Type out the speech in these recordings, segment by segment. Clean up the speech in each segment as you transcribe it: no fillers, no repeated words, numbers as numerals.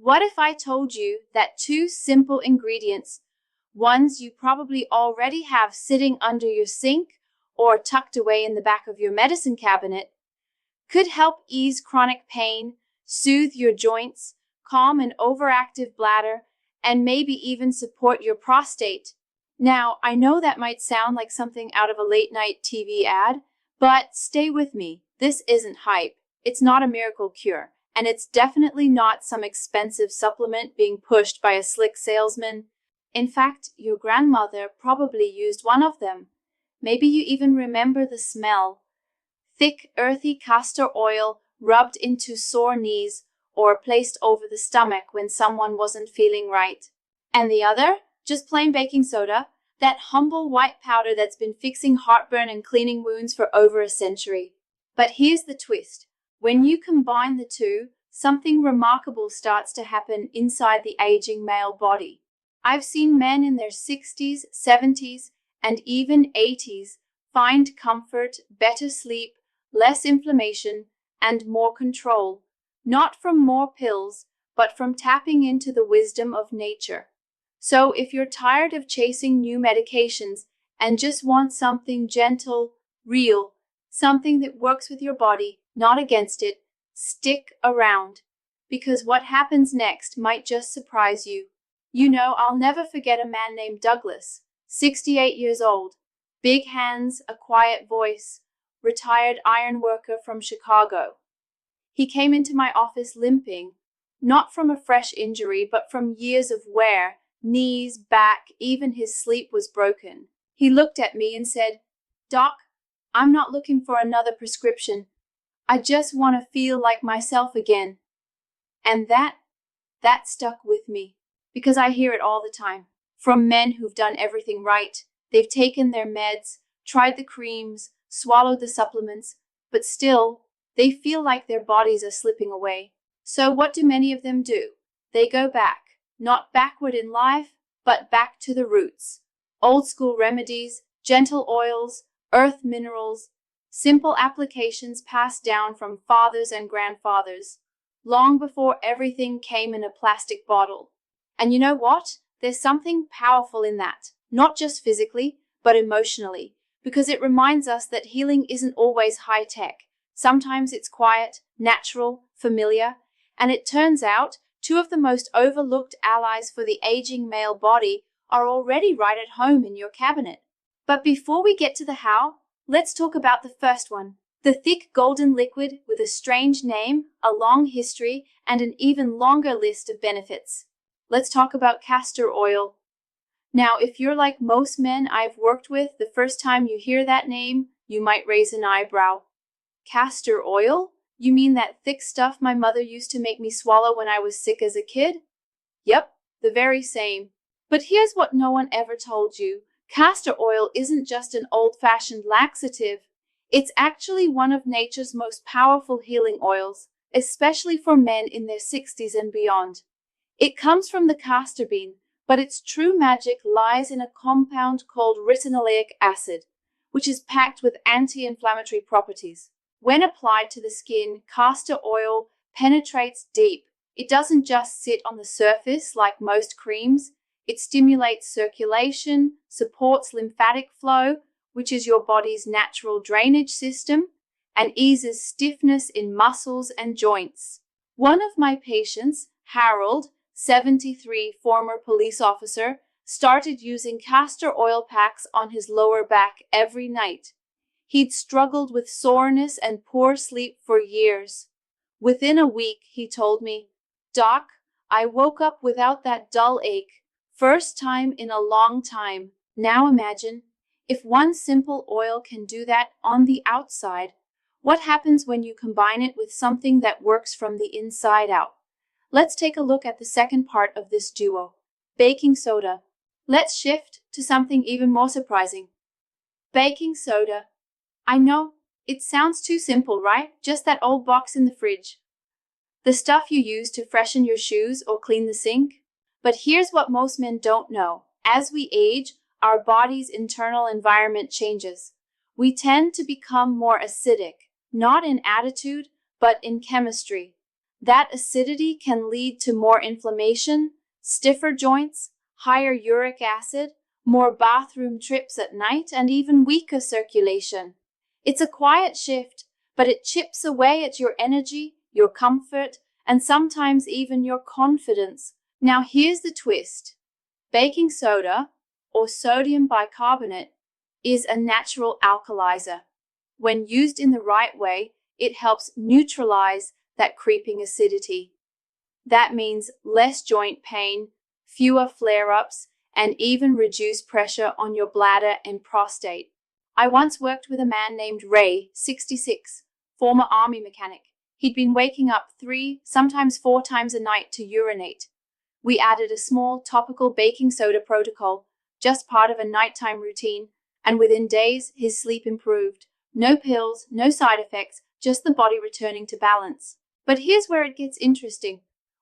What if I told you that two simple ingredients, ones you probably already have sitting under your sink or tucked away in the back of your medicine cabinet, could help ease chronic pain, soothe your joints, calm an overactive bladder, and maybe even support your prostate? Now, I know that might sound like something out of a late-night TV ad, but stay with me. This isn't hype. It's not a miracle cure, and it's definitely not some expensive supplement being pushed by a slick salesman. In fact, your grandmother probably used one of them. Maybe you even remember the smell. Thick, earthy castor oil rubbed into sore knees or placed over the stomach when someone wasn't feeling right. And the other? Just plain baking soda, that humble white powder that's been fixing heartburn and cleaning wounds for over a century. But here's the twist. When you combine the two, something remarkable starts to happen inside the aging male body. I've seen men in their 60s, 70s, and even 80s find comfort, better sleep, less inflammation, and more control, not from more pills, but from tapping into the wisdom of nature. So if you're tired of chasing new medications and just want something gentle, real, something that works with your body, not against it, stick around, because what happens next might just surprise you. You know, I'll never forget a man named Douglas, 68 years old, big hands, a quiet voice, retired iron worker from Chicago. He came into my office limping, not from a fresh injury, but from years of wear, knees, back, even his sleep was broken. He looked at me and said, "Doc, I'm not looking for another prescription. I just want to feel like myself again." And that stuck with me, because I hear it all the time from men who've done everything right. They've taken their meds, tried the creams, swallowed the supplements, but still, they feel like their bodies are slipping away. So what do many of them do? They go back, not backward in life, but back to the roots. Old school remedies, gentle oils, earth minerals, simple applications passed down from fathers and grandfathers, long before everything came in a plastic bottle. And you know what? There's something powerful in that, not just physically, but emotionally, because it reminds us that healing isn't always high-tech. Sometimes it's quiet, natural, familiar, and it turns out two of the most overlooked allies for the aging male body are already right at home in your cabinet. But before we get to the how, let's talk about the first one. The thick golden liquid with a strange name, a long history, and an even longer list of benefits. Let's talk about castor oil. Now, if you're like most men I've worked with, the first time you hear that name, you might raise an eyebrow. Castor oil? You mean that thick stuff my mother used to make me swallow when I was sick as a kid? Yep, the very same. But here's what no one ever told you. Castor oil isn't just an old-fashioned laxative. It's actually one of nature's most powerful healing oils, especially for men in their 60s and beyond. It comes from the castor bean, but its true magic lies in a compound called retinoleic acid, which is packed with anti-inflammatory properties. When applied to the skin, castor oil penetrates deep. It doesn't just sit on the surface like most creams. It stimulates circulation, supports lymphatic flow, which is your body's natural drainage system, and eases stiffness in muscles and joints. One of my patients, Harold, 73, former police officer, started using castor oil packs on his lower back every night. He'd struggled with soreness and poor sleep for years. Within a week, he told me, "Doc, I woke up without that dull ache. First time in a long time." Now imagine, if one simple oil can do that on the outside, what happens when you combine it with something that works from the inside out? Let's take a look at the second part of this duo, baking soda. Let's shift to something even more surprising. Baking soda. I know, it sounds too simple, right? Just that old box in the fridge. The stuff you use to freshen your shoes or clean the sink. But here's what most men don't know. As we age, our body's internal environment changes. We tend to become more acidic, not in attitude, but in chemistry. That acidity can lead to more inflammation, stiffer joints, higher uric acid, more bathroom trips at night, and even weaker circulation. It's a quiet shift, but it chips away at your energy, your comfort, and sometimes even your confidence. Now here's the twist. Baking soda, or sodium bicarbonate, is a natural alkalizer. When used in the right way, it helps neutralize that creeping acidity. That means less joint pain, fewer flare-ups, and even reduced pressure on your bladder and prostate. I once worked with a man named Ray, 66, former army mechanic. He'd been waking up 3, sometimes 4 times a night to urinate. We added a small topical baking soda protocol, just part of a nighttime routine, and within days, his sleep improved. No pills, no side effects, just the body returning to balance. But here's where it gets interesting.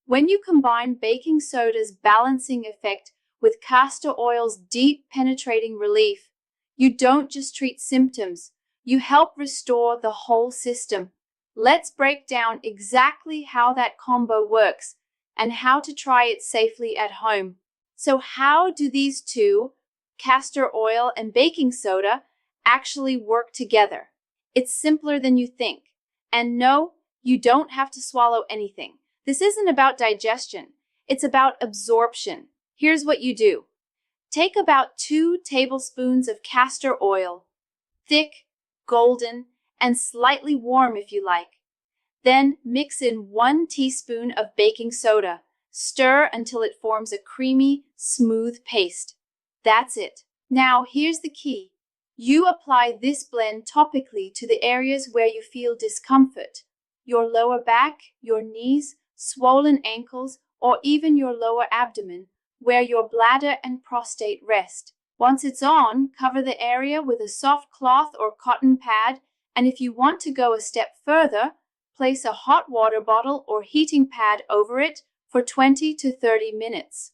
When you combine baking soda's balancing effect with castor oil's deep penetrating relief, you don't just treat symptoms, you help restore the whole system. Let's break down exactly how that combo works and how to try it safely at home. So how do these two, castor oil and baking soda, actually work together? It's simpler than you think. And no, you don't have to swallow anything. This isn't about digestion. It's about absorption. Here's what you do. Take about 2 tablespoons of castor oil, thick, golden, and slightly warm if you like. Then mix in 1 teaspoon of baking soda. Stir until it forms a creamy, smooth paste. That's it. Now here's the key. You apply this blend topically to the areas where you feel discomfort. Your lower back, your knees, swollen ankles, or even your lower abdomen, where your bladder and prostate rest. Once it's on, cover the area with a soft cloth or cotton pad, and if you want to go a step further, place a hot water bottle or heating pad over it for 20 to 30 minutes.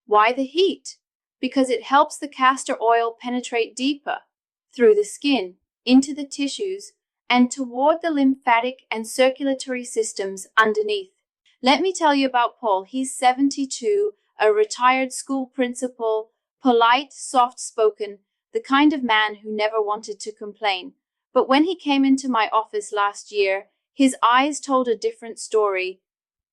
Why the heat? Because it helps the castor oil penetrate deeper, through the skin, into the tissues, and toward the lymphatic and circulatory systems underneath. Let me tell you about Paul. He's 72, a retired school principal, polite, soft-spoken, the kind of man who never wanted to complain. But when he came into my office last year, his eyes told a different story.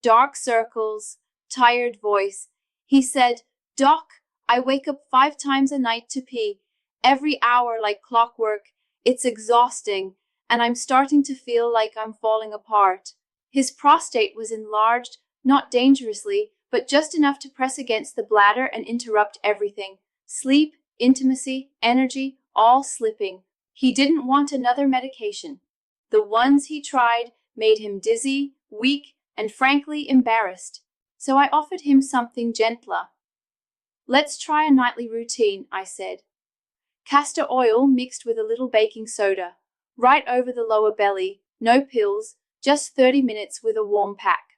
Dark circles, tired voice. He said, "Doc, I wake up 5 times a night to pee, every hour like clockwork. It's exhausting, and I'm starting to feel like I'm falling apart." His prostate was enlarged, not dangerously, but just enough to press against the bladder and interrupt everything. Sleep, intimacy, energy, all slipping. He didn't want another medication. The ones he tried made him dizzy, weak, and frankly embarrassed. So I offered him something gentler. "Let's try a nightly routine," I said. Castor oil mixed with a little baking soda, right over the lower belly, no pills, just 30 minutes with a warm pack.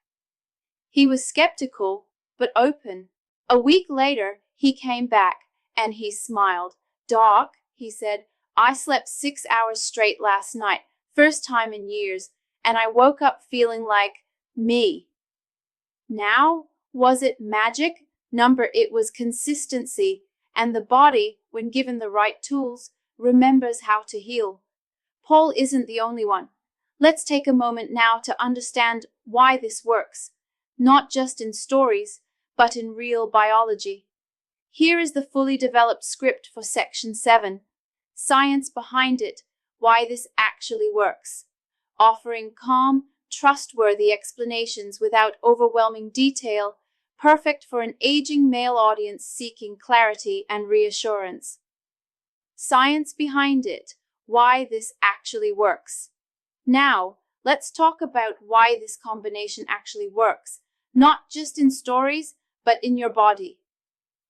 He was skeptical, but open. A week later, he came back, and he smiled. "Doc," he said, "I slept 6 hours straight last night, first time in years, and I woke up feeling like me." Now, was it magic? It was consistency, and the body, when given the right tools, remembers how to heal. Paul isn't the only one. Let's take a moment now to understand why this works, not just in stories, but in real biology. Here is the fully developed script for Section 7, science behind it, why this actually works, offering calm, trustworthy explanations without overwhelming detail, perfect for an aging male audience seeking clarity and reassurance. Science behind it, why this actually works. Now, let's talk about why this combination actually works, not just in stories, but in your body.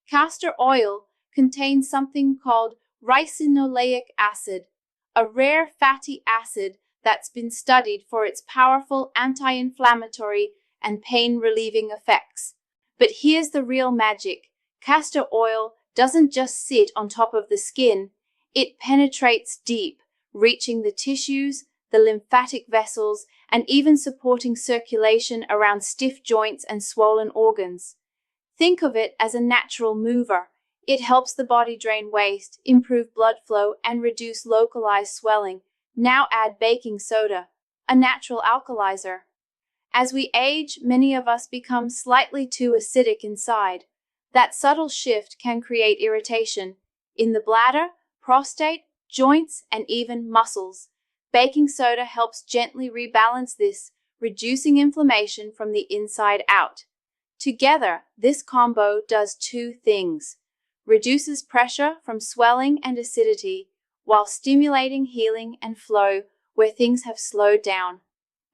Castor oil contains something called ricinoleic acid, a rare fatty acid that's been studied for its powerful anti-inflammatory and pain-relieving effects. But here's the real magic. Castor oil doesn't just sit on top of the skin, it penetrates deep, reaching the tissues, the lymphatic vessels, and even supporting circulation around stiff joints and swollen organs. Think of it as a natural mover. It helps the body drain waste, improve blood flow, and reduce localized swelling. Now add baking soda, a natural alkalizer. As we age, many of us become slightly too acidic inside. That subtle shift can create irritation in the bladder, prostate, joints, and even muscles. Baking soda helps gently rebalance this, reducing inflammation from the inside out. Together, this combo does two things: reduces pressure from swelling and acidity, while stimulating healing and flow where things have slowed down.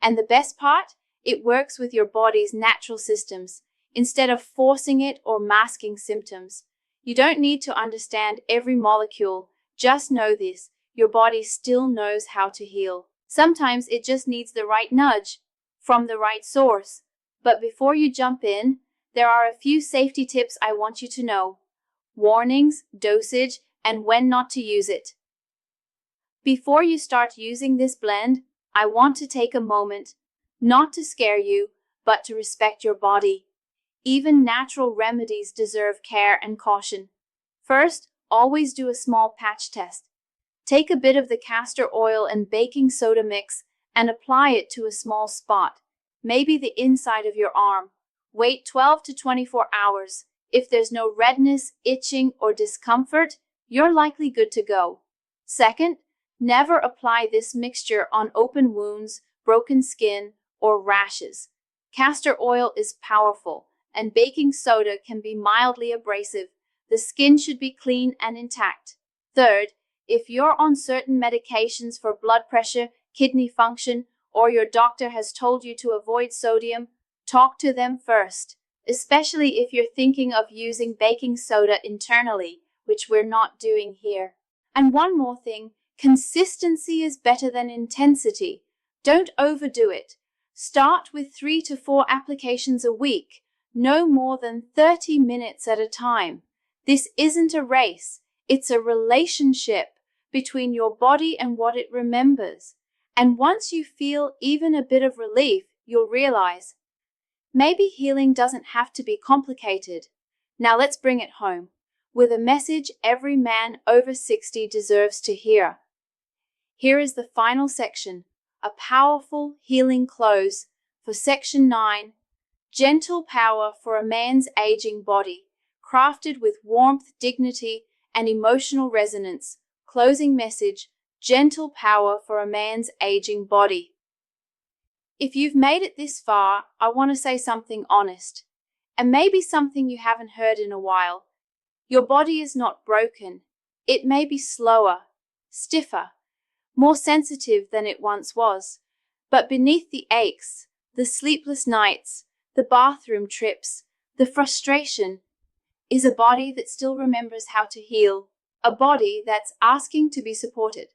And the best part? It works with your body's natural systems, instead of forcing it or masking symptoms. You don't need to understand every molecule. Just know this: your body still knows how to heal. Sometimes it just needs the right nudge from the right source. But before you jump in, there are a few safety tips I want you to know. Warnings, dosage, and when not to use it. Before you start using this blend, I want to take a moment, not to scare you, but to respect your body. Even natural remedies deserve care and caution. First, always do a small patch test. Take a bit of the castor oil and baking soda mix and apply it to a small spot, maybe the inside of your arm. Wait 12 to 24 hours. If there's no redness, itching, or discomfort, you're likely good to go. Second, never apply this mixture on open wounds, broken skin, or rashes. Castor oil is powerful, and baking soda can be mildly abrasive. The skin should be clean and intact. Third, if you're on certain medications for blood pressure, kidney function, or your doctor has told you to avoid sodium, talk to them first, especially if you're thinking of using baking soda internally, which we're not doing here. And one more thing, consistency is better than intensity. Don't overdo it. Start with 3 to 4 applications a week, no more than 30 minutes at a time. This isn't a race, it's a relationship between your body and what it remembers. And once you feel even a bit of relief, you'll realize, maybe healing doesn't have to be complicated. Now let's bring it home with a message every man over 60 deserves to hear. Here is the final section, a powerful healing close for Section 9, gentle power for a man's aging body, crafted with warmth, dignity, and emotional resonance. Closing message, gentle power for a man's aging body. If you've made it this far, I want to say something honest, and maybe something you haven't heard in a while. Your body is not broken. It may be slower, stiffer, more sensitive than it once was, but beneath the aches, the sleepless nights, the bathroom trips, the frustration, is a body that still remembers how to heal, a body that's asking to be supported,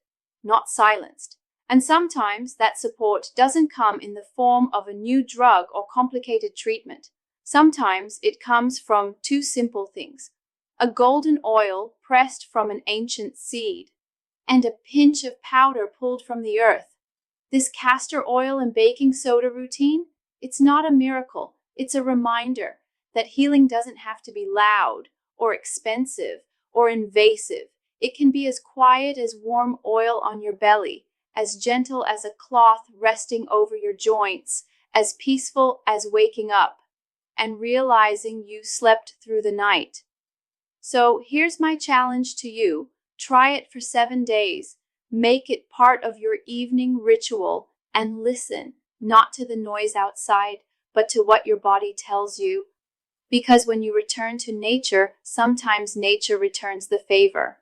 not silenced. And sometimes that support doesn't come in the form of a new drug or complicated treatment. Sometimes it comes from two simple things: a golden oil pressed from an ancient seed, and a pinch of powder pulled from the earth. This castor oil and baking soda routine, it's not a miracle. It's a reminder that healing doesn't have to be loud or expensive or invasive. It can be as quiet as warm oil on your belly, as gentle as a cloth resting over your joints, as peaceful as waking up and realizing you slept through the night. So here's my challenge to you. Try it for 7 days. Make it part of your evening ritual and listen, not to the noise outside, but to what your body tells you. Because when you return to nature, sometimes nature returns the favor.